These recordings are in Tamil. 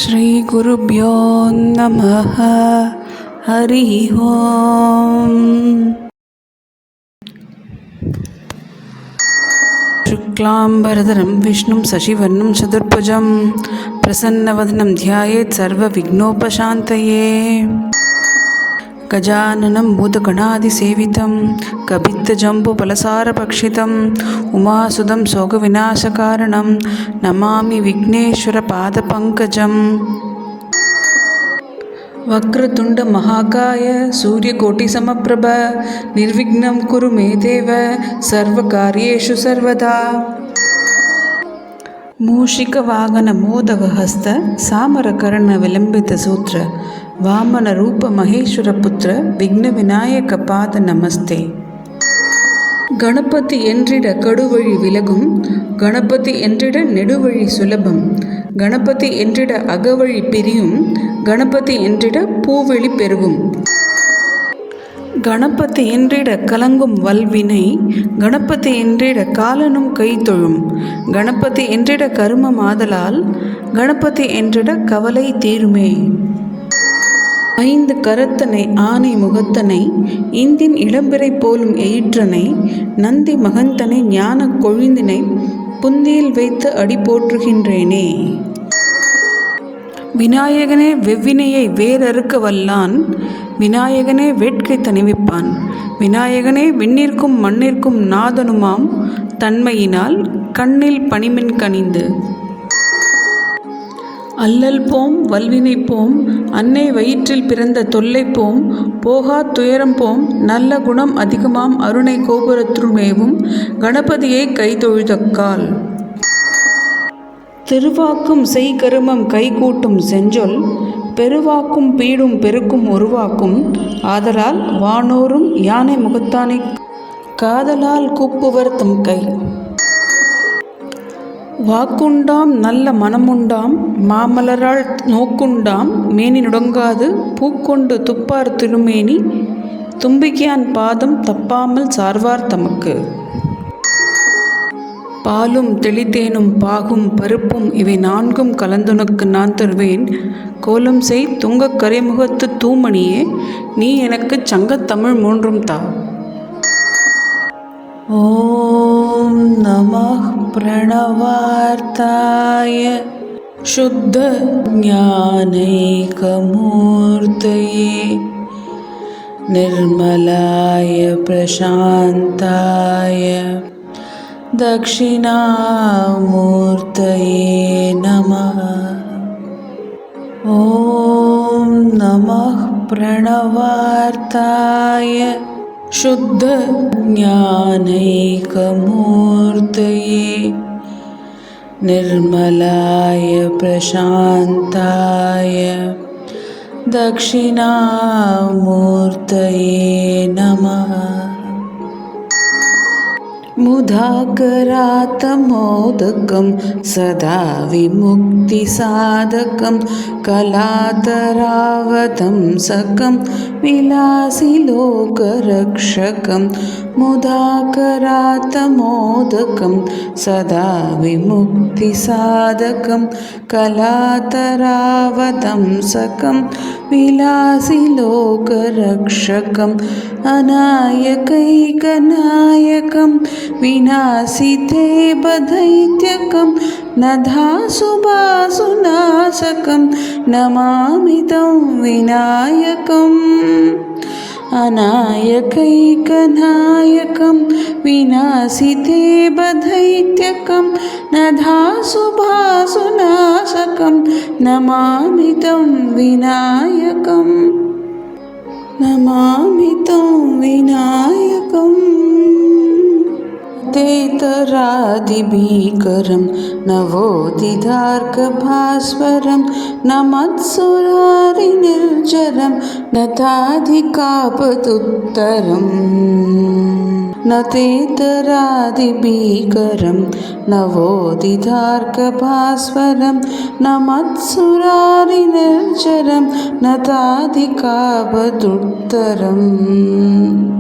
श्रीगुरुभ्यो नमः। हरिः ओम्। शुक्लाम्बरधरं विष्णुं शशिवर्णं चतुर्भुजं प्रसन्नवदनं ध्यायेत् सर्वविघ्नोपशान्तये। गजाननं भूतगणादिसेवितं कपित्थजम्बुफलसारभक्षितम् उमासुतं शोकविनाशकारणं नमामि विघ्नेश्वरपादपङ्कजम्। वक्रतुण्डमहाकाय सूर्यकोटिसमप्रभ निर्विघ्नं कुरु मे देव सर्वकार्येषु सर्वदा। मूषिकवाहनमोदकहस्त सामरकर्णविलम्बितसूत्र वामनरूपमहेश्वरपुत्र विघ्नविनायकपाद नमस्ते। கணபதி என்றிட கடுவழி விலகும், கணபதி என்றிட நெடுவழி சுலபம், கணபதி என்றிட அகவழி பிரியும், கணபதி என்றிட பூவெளி பெருகும், கணபதி என்றிட கலங்கும் வல்வினை, கணபதி என்றிட காலனும் கை தொழும், கணபதி என்றிட கருமம் ஆதலால், கணபதி என்றிட கவலை தீருமே. ஐந்து கரத்தனை ஆனை முகத்தனை, இந்தின் இளம்பிறை போலும் எயிற்றனை, நந்தி மகந்தனை ஞான கொழுந்தினை புந்தியில் வைத்து அடி போற்றுகின்றேனே. விநாயகனே வெவ்வினையை வேறறுக்க வல்லான், விநாயகனே வேட்கை தணிவிப்பான், விநாயகனே விண்ணிற்கும் மண்ணிற்கும் நாதனுமாம் தன்மையினால் கண்ணில் பனிமின் கனிந்து. அல்லல் போம் வல்வினை போம், அன்னை வயிற்றில் பிறந்த தொல்லை போம், போகா துயரம் போம், நல்ல குணம் அதிகமாம் அருணை கோபுரத்துமேவும் கணபதியை கைதொழுதக்கால். திருவாக்கும் செய்கருமம் கைகூட்டும் செஞ்சொல், பெருவாக்கும் பீடும் பெருக்கும் உருவாக்கும், ஆதலால் வானோரும் யானை முகத்தானை காதலால் கூப்புவர் தம் கை. வாக்குண்டாம் நல்ல மனமுண்டாம், மாமலரால் நோக்குண்டாம் மேனி நுடங்காது, பூக்கொண்டு துப்பார் திருமேனி தும்பிக்கையான் பாதம் தப்பாமல் சார்வார் தமக்கு. பாலும் தெளித்தேனும் பாகும் பருப்பும் இவை நான்கும் கலந்துனக்கு நான் தருவேன், கோலம் செய் துங்கக் கரைமுகத்து தூமணியே, நீ எனக்கு சங்கத்தமிழ் மூன்றும் தா. ஓம் நமः प्रणवार्ताय शुद्ध ज्ञानैकमूर्तये निर्मलाय प्रशान्ताय दक्षिणामूर्तये नमः। ओम नमः प्रणवार्ताय शुद्ध ज्ञानैकमूर्तये निर्मलाय प्रशान्ताय दक्षिणामूर्तये नमः। मुदाकरातमोदकं सदा विमुक्तिसाधकं कलातरावतंसकं विलासिलोकरक्षकं, मुदाकरातमोदकं सदा विमुक्तिसाधकं कलातरावतंसकं विलासिलोकरक्षकं, अनायकैकनायकं विनाशिते बदैत्यकं नधासुभासुनाशकं नमामि तं विनायकम्। अनायकैकनायकं विनाशिते बदैत्यकं नधासुभासुनाशकं नमामि तं विनायकम्। नमामि तं विनायकम्। तेतरादिभीकरं नवोदितार्कभास्वरं नमत्सुरारिनिर्जरं नताधिकापदुत्तरम्। नतेतरादिभीकरं नवोदितार्कभास्वरं नमत्सुरारिनिर्जरं नताधिकापदुत्तरम्।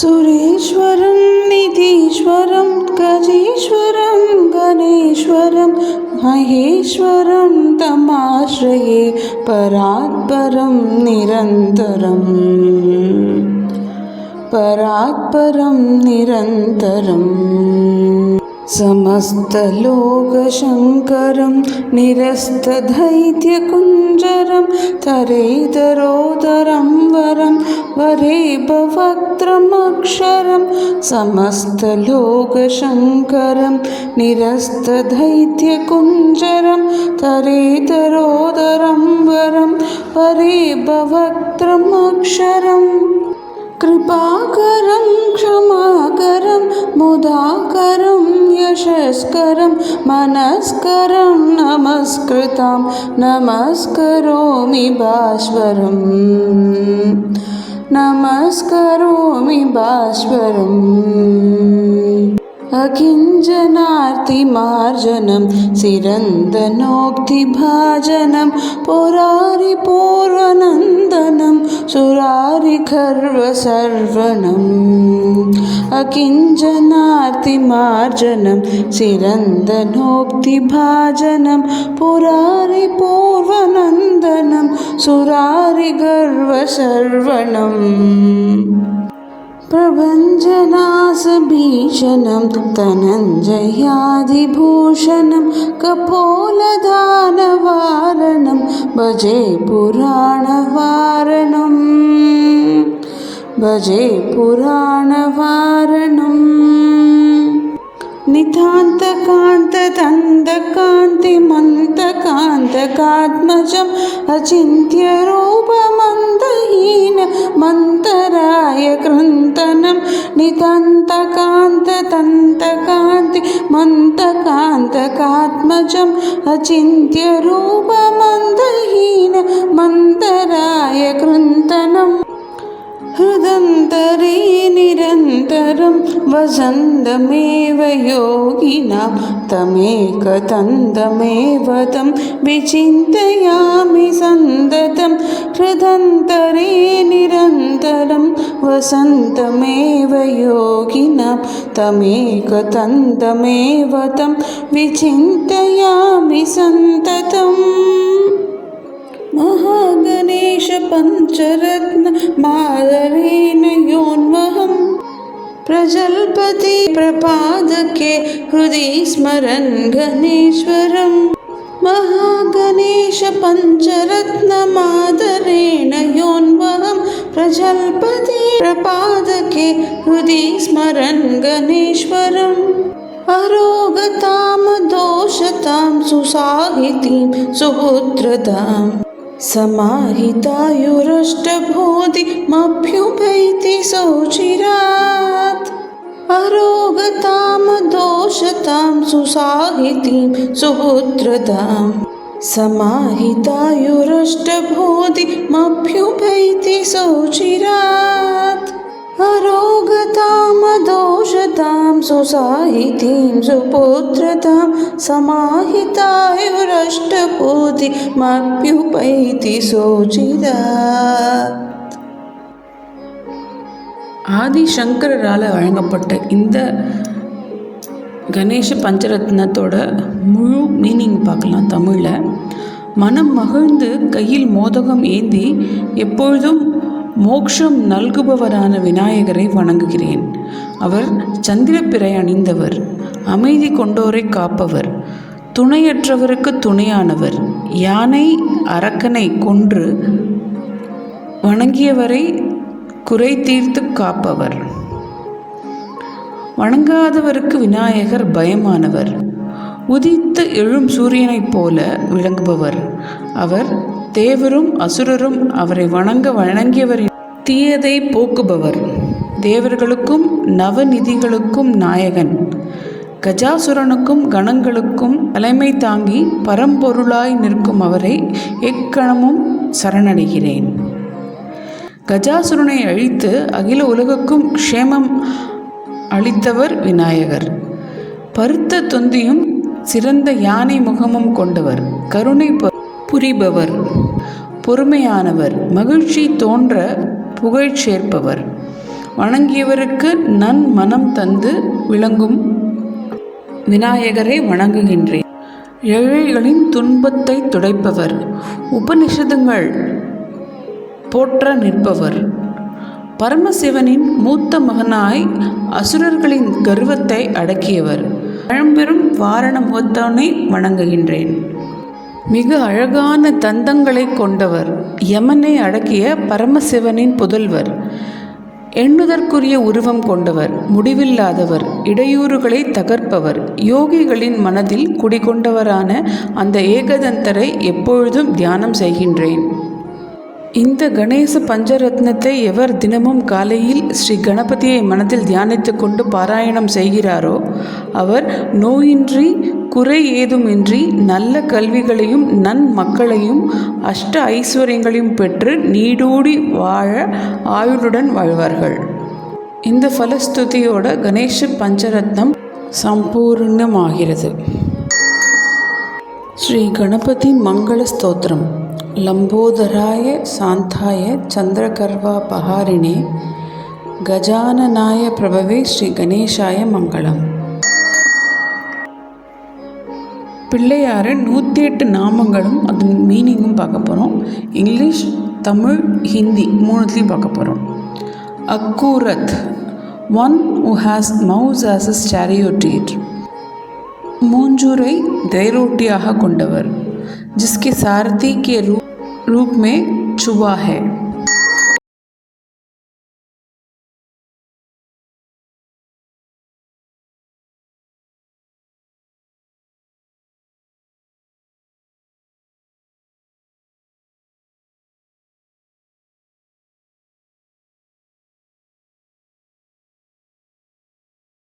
सुरेश्वरं निधीश्वरं गजेश्वरं गणेश्वरं महेश्वरं महेश्वरं तमाश्रये परात्परं निरन्तरम् परात्परं निरन्तरम् समस्तलोकशङ्करं निरस्तदैत्यकुञ्जरं तरेतरोदरं वरं वरेभवक्त्रमक्षरं समस्तलोकशङ्करं निरस्तदैत्यकुञ्जरं तरेतरोदरं वरं वरेभवक्त्रमक्षरम् कृपाकरं क्षमाकरं मुदाकरं यशस्करं मनस्करं नमस्कृतां नमस्करोमि भास्वरम् नमस्करोमि भास्वरम् अकिञ्चनार्तिमार्जनं सिरन्दनोक्तिभाजनं पुरारिपूर्वनन्दनं सुरारिगर्वसर्वणम् अकिञ्चनार्तिमार्जनं सिरन्दनोक्तिभाजनं पुरारिपूर्वनन्दनं सुरारिगर्वसर्वणम् प्रभञ्जनासभीषणं धनञ्जयादिभूषणं कपोलदानवारणं भजे पुराणवारणं भजे पुराणवारणम् नितान्तकान्ततन्तकान्तिमन्तकान्तकात्मजम् अचिन्त्यरूपमन्दहीनमन्तराय कृन्तनं नितान्तकान्ततन्तकान्तिमन्तकान्तकात्मजम् अचिन्त्यरूपमन्दहीनमन्तराय कृन्तनम् हृदन्तरे निरन्तरं वसन्तमेव योगिनां तमेकतन्तमेव तं विचिन्तयामि सन्ततं हृदन्तरे निरन्तरं वसन्तमेव योगिनां तमेकतन्तमेव तं विचिन्तयामि सन्ततम् महागणेश पञ्चरत्न मादरेण योन्वहं प्रजल्पति प्रपादके हृदि स्मरन् गणेश्वरम् महागणेश पञ्चरत्न मादरेण योन्वहं प्रजल्पति प्रपादके हृदि स्मरन् गणेश्वरम् अरोगतां दोषतां सुसाहितीं सुपुत्रताम् समाहितायुरष्टबोधिमभ्युपैति सोचिरात् अरोगतां दोषतां सुसाहितीं सुपुत्रतां समाहितायुरष्टबोधिमभ्युपैति सोचिरात् अरोगतां दोषतां सुसाहितीं सुपुत्रतां समाहितायुरष्टबोधिमभ्युपैति सोचिरात्. ஆதிசங்கரால் வழங்கப்பட்ட இந்த கணேச பஞ்சரத்னத்தோட முழு மீனிங் பார்க்கலாம் தமிழில். மனம் மகிழ்ந்து கையில் மோதகம் ஏந்தி எப்பொழுதும் மோட்சம் நல்குபவரான விநாயகரை வணங்குகிறேன். அவர் சந்திரப்பிறை அணிந்தவர், அமைதி கொண்டோரை காப்பவர், துணையற்றவருக்கு துணையானவர், யானை அரக்கனை கொன்று வணங்கியவரை குறை தீர்த்து காப்பவர், வணங்காதவருக்கு விநாயகர் பயமானவர், உதித்து எழும் சூரியனைப் போல விளங்குபவர். அவர் தேவரும் அசுரரும் அவரை வணங்கியவரின் தீயதை போக்குபவர், தேவர்களுக்கும் நவநிதிகளுக்கும் நாயகன், கஜாசுரனுக்கும் கணங்களுக்கும் தலைமை தாங்கி பரம்பொருளாய் நிற்கும் அவரை எக்கணமும் சரணடைகிறேன். கஜாசுரனை அழித்து அகில உலகுக்கும் க்ஷேமம் அளித்தவர் விநாயகர். பருத்த தொந்தியும் சிறந்த யானை முகமும் கொண்டவர், கருணை புரிபவர், பொறுமையானவர், மகிழ்ச்சி தோன்ற புகழ் சேர்ப்பவர், வணங்கியவருக்கு நன் மனம் தந்து விளங்கும் விநாயகரை வணங்குகின்றேன். ஏழைகளின் துன்பத்தை துடைப்பவர், உபனிஷதங்கள் போற்ற நிற்பவர், பரமசிவனின் மூத்த மகனாய் அசுரர்களின் கர்வத்தை அடக்கியவர், பழம்பெரும் வாரண முகத்தவனை வணங்குகின்றேன். மிக அழகான தந்தங்களை கொண்டவர், யமனை அடக்கிய பரமசிவனின் புதல்வர், எண்ணுதற்குரிய உருவம் கொண்டவர், முடிவில்லாதவர், இடையூறுகளை தகர்ப்பவர், யோகிகளின் மனதில் குடிகொண்டவரான அந்த ஏகதந்தரை எப்பொழுதும் தியானம் செய்கின்றேன். இந்த கணேச பஞ்சரத்னத்தை எவர் தினமும் காலையில் ஸ்ரீ கணபதியை மனதில் தியானித்து கொண்டு பாராயணம் செய்கிறாரோ அவர் நோயின்றி குறை ஏதுமின்றி நல்ல கல்விகளையும் நன்மக்களையும் அஷ்ட ஐஸ்வர்யங்களையும் பெற்று நீடூடி வாழ ஆயுளுடன் வாழ்வார்கள். இந்த ஃபலஸ்துதியோட கணேச பஞ்சரத்னம் சம்பூர்ணமாகிறது. ஸ்ரீ கணபதி மங்கள ஸ்தோத்திரம். லம்போதராய சாந்தாய சந்திரகர்வா பஹாரிணே கஜானனாய பிரபவே ஸ்ரீ கணேசாய மங்களம். பிள்ளையார 108 நாமங்களும் அதன் மீனிங்கும் பார்க்க போகிறோம். இங்கிலீஷ், தமிழ், ஹிந்தி மூணுத்துலேயும் பார்க்க போகிறோம். Akhurath, one who has mouse as his chariot, மூஞ்சூரை தைரோட்டியாக கொண்டவர், जिसके सारथी के रूप में छुआ है.